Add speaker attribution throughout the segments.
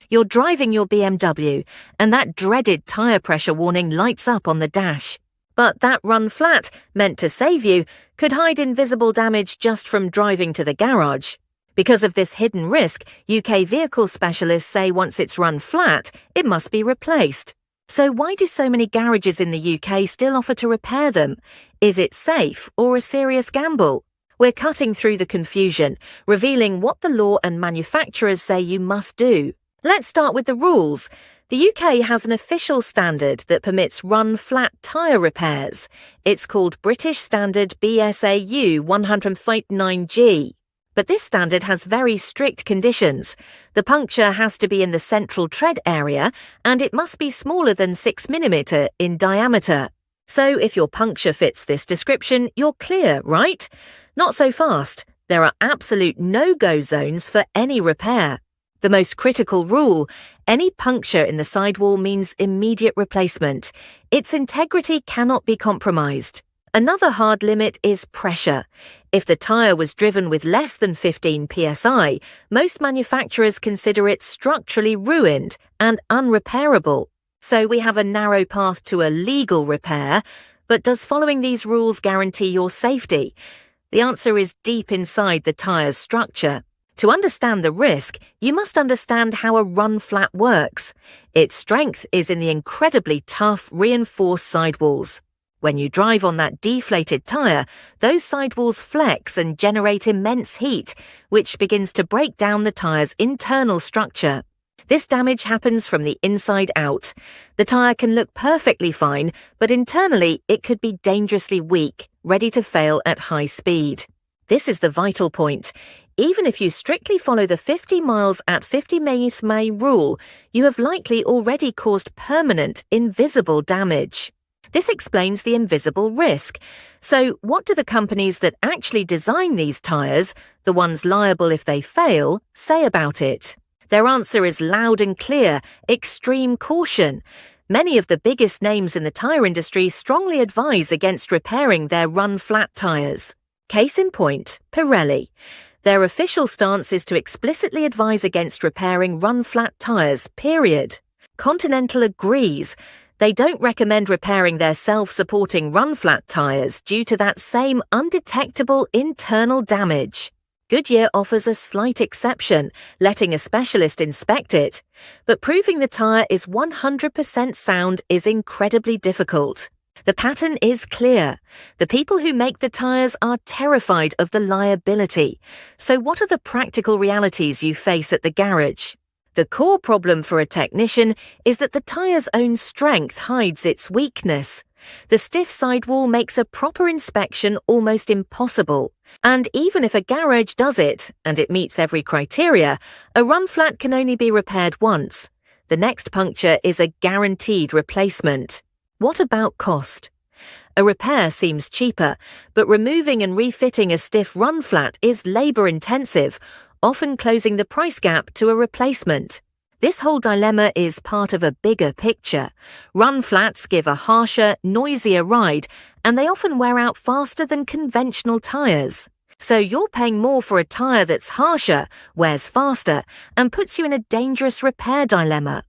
Speaker 1: You're driving your BMW, and that dreaded tire pressure warning lights up on the dash. But that run flat, meant to save you, could hide invisible damage just from driving to the garage. Because of this hidden risk, UK vehicle specialists say once it's run flat, it must be replaced. So why do so many garages in the UK still offer to repair them? Is it safe or a serious gamble? We're cutting through the confusion, revealing what the law and manufacturers say you must do. Let's start with the rules. The UK has an official standard that permits run-flat tyre repairs. It's called British Standard BSAU 100.9G. But this standard has very strict conditions. The puncture has to be in the central tread area, and it must be smaller than 6 mm in diameter. So if your puncture fits this description, you're clear, right? Not so fast. There are absolute no-go zones for any repair. The most critical rule: any puncture in the sidewall means immediate replacement. Its integrity cannot be compromised. Another hard limit is pressure. If the tyre was driven with less than 15 psi, most manufacturers consider it structurally ruined and unrepairable. So we have a narrow path to a legal repair. But does following these rules guarantee your safety? The answer is deep inside the tyre's structure. To understand the risk, you must understand how a run flat works. Its strength is in the incredibly tough, reinforced sidewalls. When you drive on that deflated tyre, those sidewalls flex and generate immense heat, which begins to break down the tyre's internal structure. This damage happens from the inside out. The tyre can look perfectly fine, but internally it could be dangerously weak, ready to fail at high speed. This is the vital point. Even if you strictly follow the 50 miles at 50 mph rule, you have likely already caused permanent, invisible damage. This explains the invisible risk. So what do the companies that actually design these tyres, the ones liable if they fail, say about it? Their answer is loud and clear: extreme caution. Many of the biggest names in the tyre industry strongly advise against repairing their run-flat tyres. Case in point, Pirelli. Their official stance is to explicitly advise against repairing run-flat tyres, period. Continental agrees. They don't recommend repairing their self-supporting run-flat tyres due to that same undetectable internal damage. Goodyear offers a slight exception, letting a specialist inspect it. But proving the tyre is 100% sound is incredibly difficult. The pattern is clear. The people who make the tyres are terrified of the liability. So what are the practical realities you face at the garage? The core problem for a technician is that the tyre's own strength hides its weakness. The stiff sidewall makes a proper inspection almost impossible. And even if a garage does it, and it meets every criteria, a run flat can only be repaired once. The next puncture is a guaranteed replacement. What about cost? A repair seems cheaper, but removing and refitting a stiff run flat is labour-intensive, often closing the price gap to a replacement. This whole dilemma is part of a bigger picture. Run flats give a harsher, noisier ride, and they often wear out faster than conventional tyres. So you're paying more for a tyre that's harsher, wears faster, and puts you in a dangerous repair dilemma.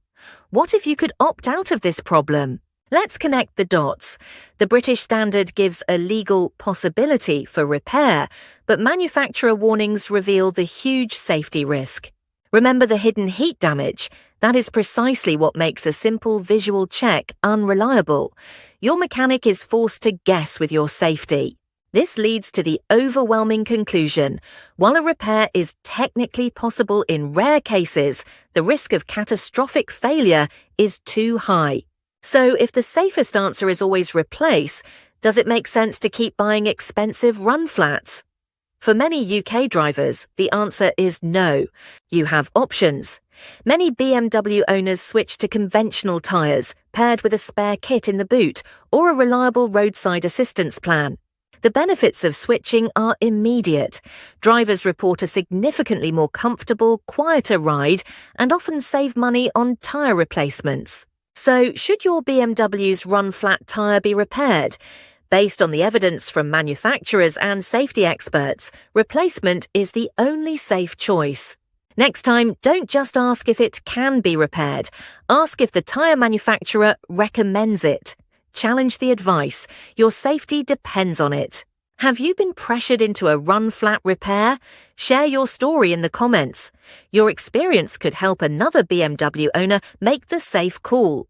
Speaker 1: What if you could opt out of this problem? Let's connect the dots. The British standard gives a legal possibility for repair, but manufacturer warnings reveal the huge safety risk. Remember the hidden heat damage? That is precisely what makes a simple visual check unreliable. Your mechanic is forced to guess with your safety. This leads to the overwhelming conclusion: while a repair is technically possible in rare cases, the risk of catastrophic failure is too high. So if the safest answer is always replace, does it make sense to keep buying expensive run flats? For many UK drivers, the answer is no. You have options. Many BMW owners switch to conventional tyres, paired with a spare kit in the boot or a reliable roadside assistance plan. The benefits of switching are immediate. Drivers report a significantly more comfortable, quieter ride and often save money on tyre replacements. So, should your BMW's run-flat tyre be repaired? Based on the evidence from manufacturers and safety experts, replacement is the only safe choice. Next time, don't just ask if it can be repaired. Ask if the tyre manufacturer recommends it. Challenge the advice. Your safety depends on it. Have you been pressured into a run-flat repair? Share your story in the comments. Your experience could help another BMW owner make the safe call.